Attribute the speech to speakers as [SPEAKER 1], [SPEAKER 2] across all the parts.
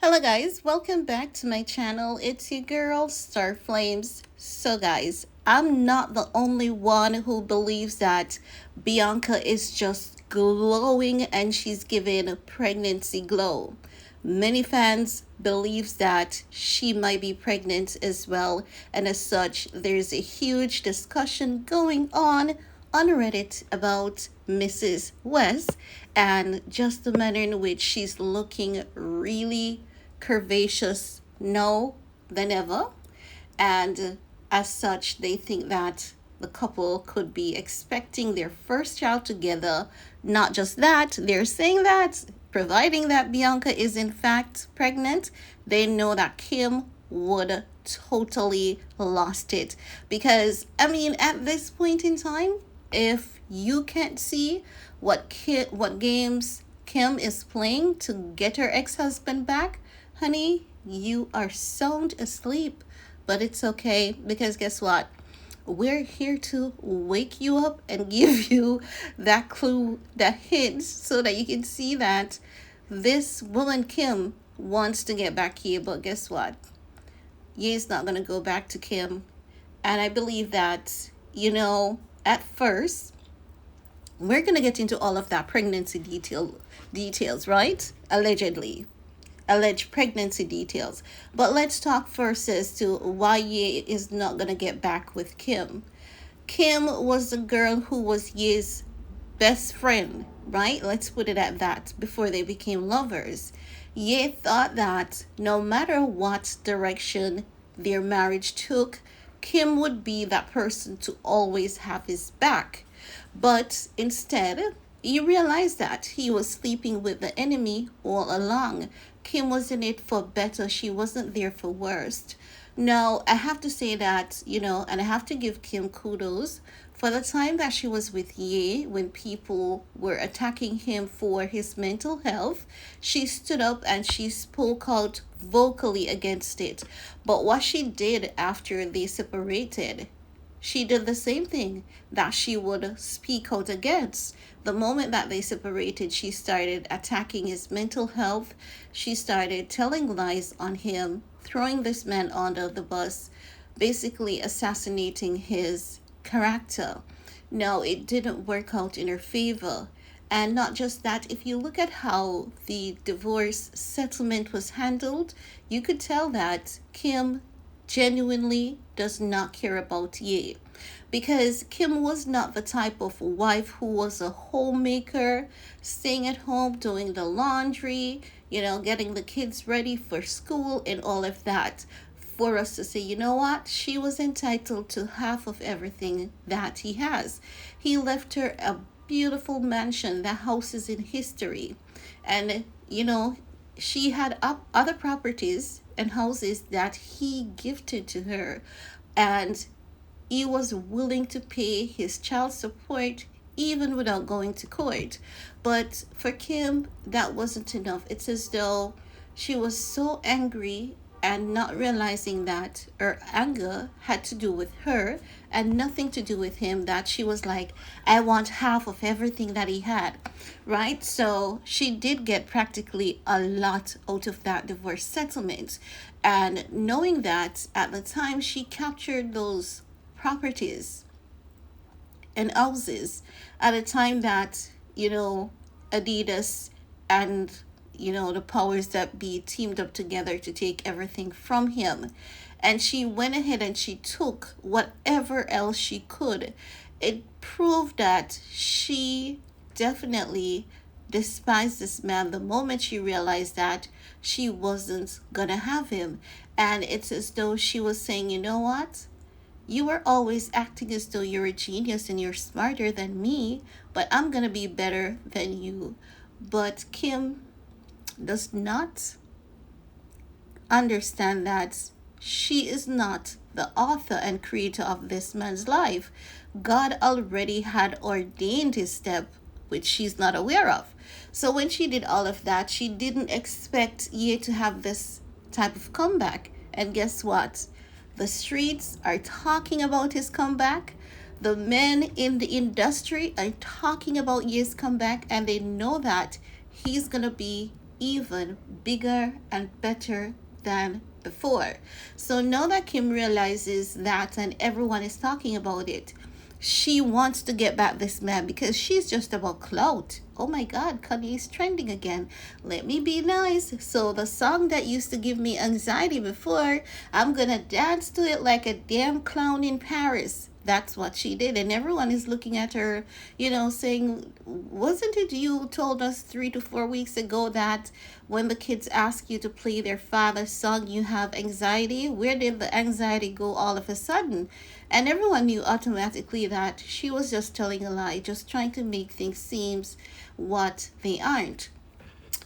[SPEAKER 1] Hello guys, welcome back to my channel. It's your girl Star Flames. So guys, I'm not the only one who believes that Bianca is just glowing and she's giving pregnancy glow. Many fans believes that she might be pregnant as well, and as such there's a huge discussion going on Reddit about Mrs. West and just the manner in which she's looking really curvaceous now than ever. And as such, they think that the couple could be expecting their first child together. Not just that, they're saying that providing that Bianca is in fact pregnant, they know that Kim would totally lost it. Because I mean, at this point in time, if you can't see what games Kim is playing to get her ex-husband back, honey, you are sound asleep. But it's okay because guess what? We're here to wake you up and give you that clue, that hint, so that you can see that this woman Kim wants to get back here. But guess what? Ye's not gonna go back to Kim. And I believe that, at first, we're gonna get into all of that pregnancy details, right? Alleged pregnancy details. But let's talk first as to why Ye is not gonna get back with Kim. Kim was the girl who was Ye's best friend, right? Let's put it at that, before they became lovers. Ye thought that no matter what direction their marriage took, Kim would be that person to always have his back. But instead, he realized that he was sleeping with the enemy all along. Kim was in it for better, she wasn't there for worst. Now, I have to say that, and I have to give Kim kudos for the time that she was with Ye when people were attacking him for his mental health. She stood up and she spoke out vocally against it. But what she did after they separated, she did the same thing that she would speak out against. The moment that they separated, she started attacking his mental health. She started telling lies on him, throwing this man under the bus, basically assassinating his character. No, it didn't work out in her favor. And not just that, if you look at how the divorce settlement was handled, you could tell that Kim genuinely does not care about Ye. Because Kim was not the type of wife who was a homemaker, staying at home, doing the laundry, getting the kids ready for school and all of that. For us to say, you know what, she was entitled to half of everything that he has. He left her a beautiful mansion. The house is in history. And, she had other properties and houses that he gifted to her. And he was willing to pay his child support even without going to court. But for Kim, that wasn't enough. It's as though she was so angry and not realizing that her anger had to do with her and nothing to do with him, that she was like, I want half of everything that he had, right? So she did get practically a lot out of that divorce settlement. And knowing that at the time she captured those properties and houses at a time that, Adidas and the powers that be teamed up together to take everything from him. And she went ahead and she took whatever else she could. It proved that she definitely despised this man the moment she realized that she wasn't gonna have him. And it's as though she was saying, you know what? You are always acting as though you're a genius and you're smarter than me, but I'm gonna be better than you. But Kim does not understand that she is not the author and creator of this man's life. God already had ordained his step, which she's not aware of. So when she did all of that, she didn't expect Ye to have this type of comeback. And guess what? The streets are talking about his comeback. The men in the industry are talking about Ye's comeback, and they know that he's gonna be even bigger and better than before. So now that Kim realizes that and everyone is talking about it, she wants to get back this man because she's just about clout. Oh my god, Kanye is trending again. Let me be nice. So the song that used to give me anxiety before, I'm gonna dance to it like a damn clown in Paris. That's what she did, and everyone is looking at her, saying, wasn't it you told us 3 to 4 weeks ago that when the kids ask you to play their father's song you have anxiety? Where did the anxiety go all of a sudden? And everyone knew automatically that she was just telling a lie, just trying to make things seem what they aren't.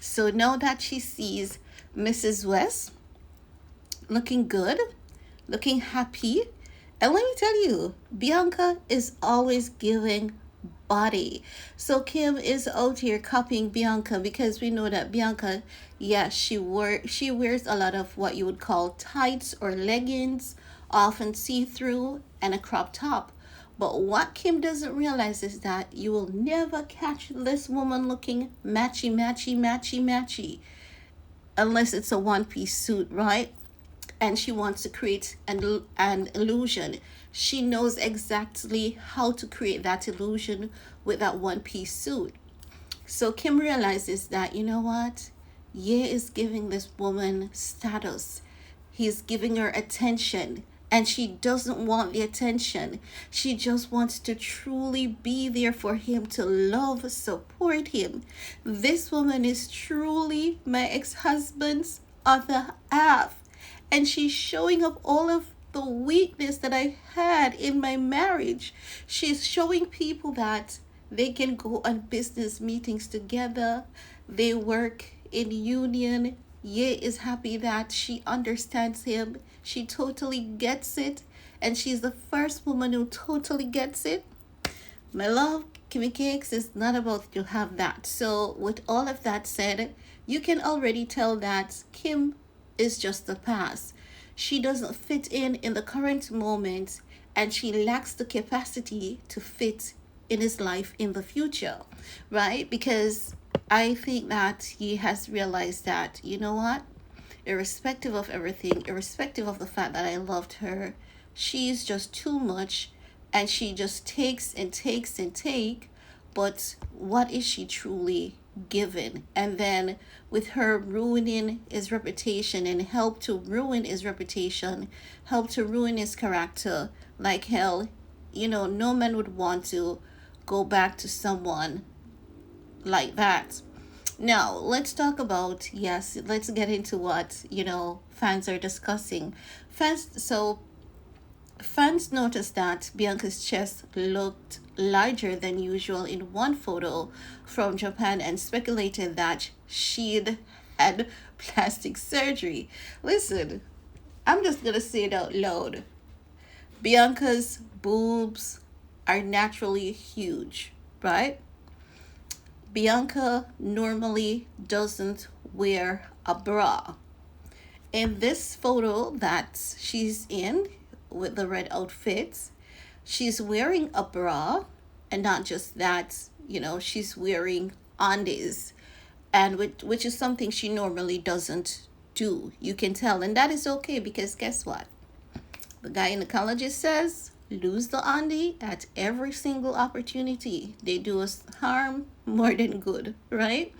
[SPEAKER 1] So now that she sees Mrs. West looking good, looking happy, and let me tell you, Bianca is always giving body. So Kim is out here copying Bianca because we know that Bianca, yes, she wears a lot of what you would call tights or leggings, often see through, and a crop top. But what Kim doesn't realize is that you will never catch this woman looking matchy, matchy, matchy, matchy unless it's a one piece suit, right? And she wants to create an illusion. She knows exactly how to create that illusion with that one piece suit. So Kim realizes that, you know what? Ye is giving this woman status. He's giving her attention. And she doesn't want the attention. She just wants to truly be there for him, to love, support him. This woman is truly my ex husband's other half. And she's showing up all of the weakness that I had in my marriage. She's showing people that they can go on business meetings together. They work in union. Ye is happy that she understands him. She totally gets it. And she's the first woman who totally gets it. My love, Kimmy Cakes is not about to have that. So with all of that said, you can already tell that Kim is just a pass. She doesn't fit in the current moment, and she lacks the capacity to fit in his life in the future, right? Because I think that he has realized that, you know what? Irrespective of everything, irrespective of the fact that I loved her, she's just too much, and she just takes and takes and take. But what is she truly given? And then with her ruining his reputation and help to ruin his reputation, help to ruin his character, like hell, no man would want to go back to someone like that. Now, let's talk about, yes, let's get into what, fans are discussing. Fans noticed that Bianca's chest looked larger than usual in one photo from Japan and speculated that she'd had plastic surgery. Listen, I'm just gonna say it out loud. Bianca's boobs are naturally huge, right? Bianca normally doesn't wear a bra. In this photo that she's in with the red outfits, she's wearing a bra, and not just that, she's wearing undies, and which is something she normally doesn't do. You can tell, and that is okay because guess what? The gynecologist says lose the undie at every single opportunity. They do us harm more than good, right?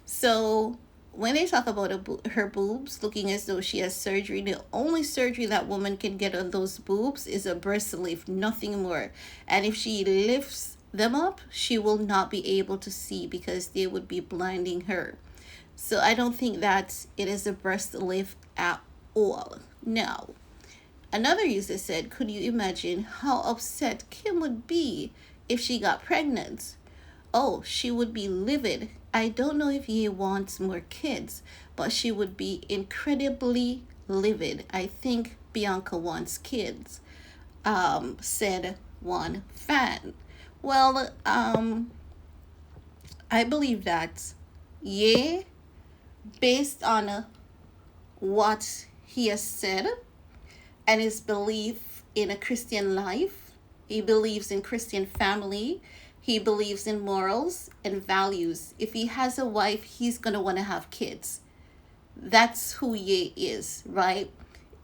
[SPEAKER 1] So when they talk about her boobs looking as though she has surgery, the only surgery that woman can get on those boobs is a breast lift, nothing more. And if she lifts them up, she will not be able to see because they would be blinding her. So I don't think that it is a breast lift at all. Now, another user said, could you imagine how upset Kim would be if she got pregnant? Oh, she would be livid. I don't know if he wants more kids, but she would be incredibly livid. I think Bianca wants kids, said one fan. Well, I believe that, yeah, based on what he has said and his belief in a Christian life, he believes in Christian family. He believes in morals and values. If he has a wife, he's going to want to have kids. That's who he is, right?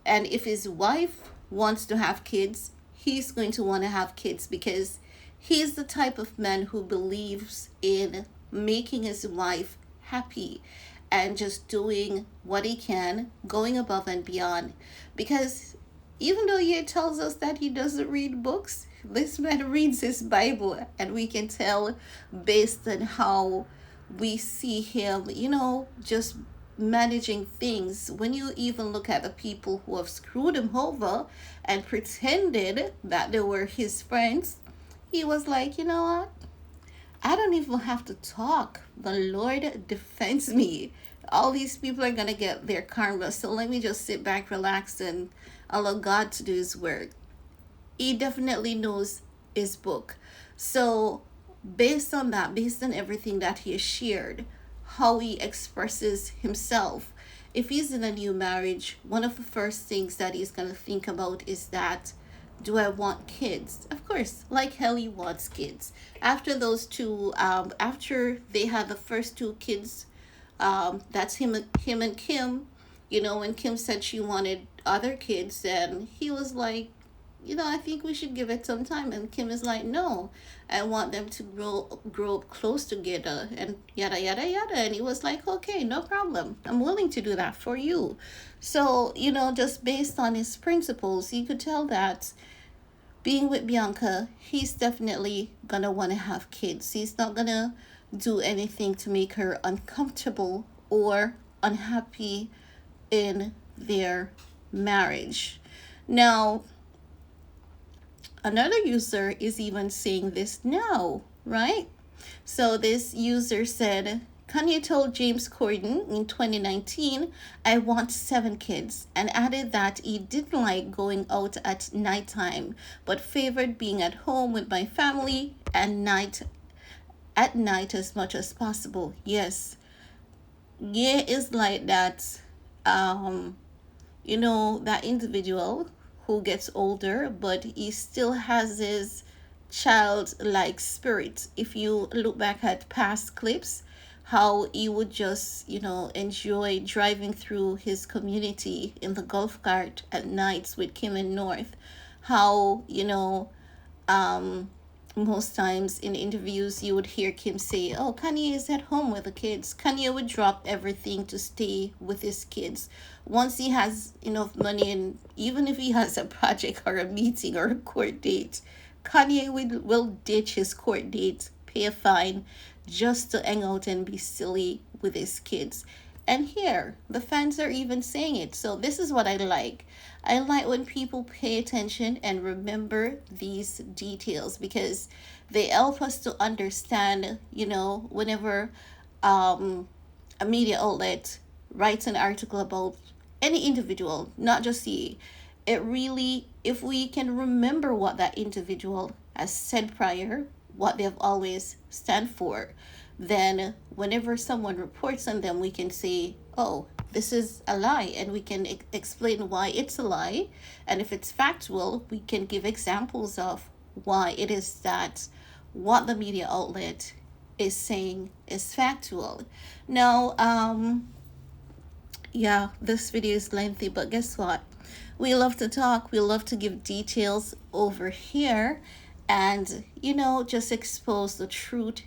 [SPEAKER 1] And if his wife wants to have kids, he's going to want to have kids because he's the type of man who believes in making his wife happy and just doing what he can, going above and beyond. Because even though he tells us that he doesn't read books, this man reads his Bible, and we can tell based on how we see him, just managing things. When you even look at the people who have screwed him over and pretended that they were his friends, he was like, you know what? I don't even have to talk. The Lord defends me. All these people are going to get their karma. So let me just sit back, relax, and allow God to do his work. He definitely knows his book. So based on that, based on everything that he has shared, how he expresses himself, if he's in a new marriage, one of the first things that he's going to think about is that, do I want kids? Of course, like hell he wants kids. After those two, after they had the first two kids, that's him and Kim. When Kim said she wanted other kids, and he was like, I think we should give it some time. And Kim is like, no, I want them to grow up close together and yada yada yada. And he was like, okay, no problem. I'm willing to do that for you. So, just based on his principles, you could tell that being with Bianca, he's definitely gonna want to have kids. He's not gonna do anything to make her uncomfortable or unhappy in their marriage. Now, another user is even saying this now, right? So this user said, Kanye told James Corden in 2019, I want 7 kids, and added that he didn't like going out at nighttime, but favored being at home with my family and at night as much as possible. Yes. Yeah, it's like that. That individual who gets older, but he still has his childlike spirit. If you look back at past clips, how he would just, enjoy driving through his community in the golf cart at nights with Kim and North. How, most times in interviews you would hear Kim say, oh, Kanye is at home with the kids. Kanye would drop everything to stay with his kids. Once he has enough money, and even if he has a project or a meeting or a court date, Kanye will ditch his court date, pay a fine, just to hang out and be silly with his kids. And here, the fans are even saying it. So this is what I like. I like when people pay attention and remember these details, because they help us to understand, whenever a media outlet writes an article about any individual, not just he, it really, if we can remember what that individual has said prior, what they've always stand for, then whenever someone reports on them, we can say, oh, this is a lie, and we can explain why it's a lie. And if it's factual, we can give examples of why it is that what the media outlet is saying is factual. Now, yeah, this video is lengthy, but guess what? We love to talk. We love to give details over here and, just expose the truth,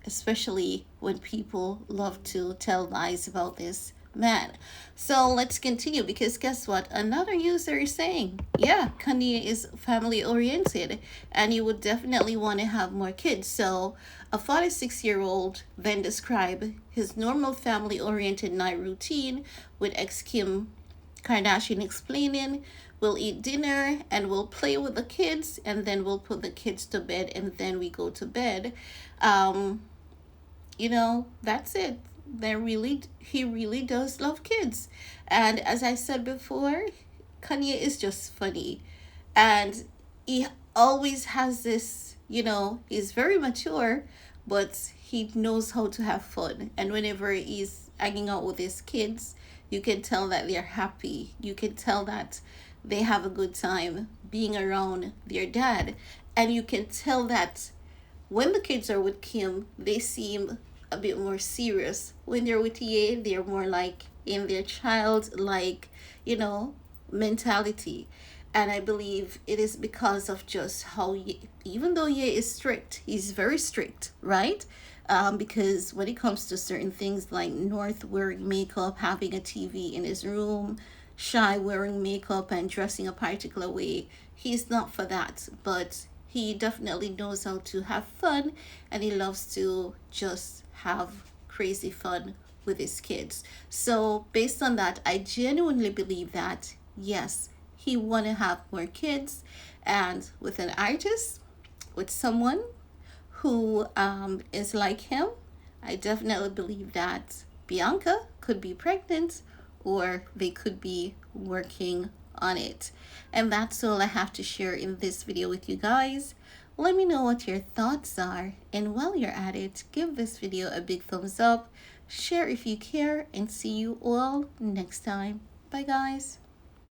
[SPEAKER 1] especially when people love to tell lies about this man. So let's continue, because guess what? Another user is saying, yeah, Kanye is family oriented and you would definitely want to have more kids. So a 46-year-old then described his normal family oriented night routine with ex Kim Kardashian explaining, we'll eat dinner and we'll play with the kids, and then we'll put the kids to bed, and then we go to bed. That's it. He really does love kids. And as I said before, Kanye is just funny. And he always has this, he's very mature, but he knows how to have fun. And whenever he's hanging out with his kids, you can tell that they're happy. You can tell that they have a good time being around their dad. And you can tell that when the kids are with Kim, they seem a bit more serious. When they're with Ye, they're more like in their child like, you know, mentality. And I believe it is because of just how Ye, even though Ye is strict, he's very strict, right? Because when it comes to certain things like North wearing makeup, having a TV in his room, Shy wearing makeup and dressing a particular way, he's not for that. But he definitely knows how to have fun, and he loves to just have crazy fun with his kids. So based on that, I genuinely believe that yes, he want to have more kids, and with an artist, with someone who is like him, I definitely believe that Bianca could be pregnant, or they could be working on it. And that's all I have to share in this video with you guys. Let me know what your thoughts are. And while you're at it, give this video a big thumbs up, share if you care, and see you all next time. Bye, guys.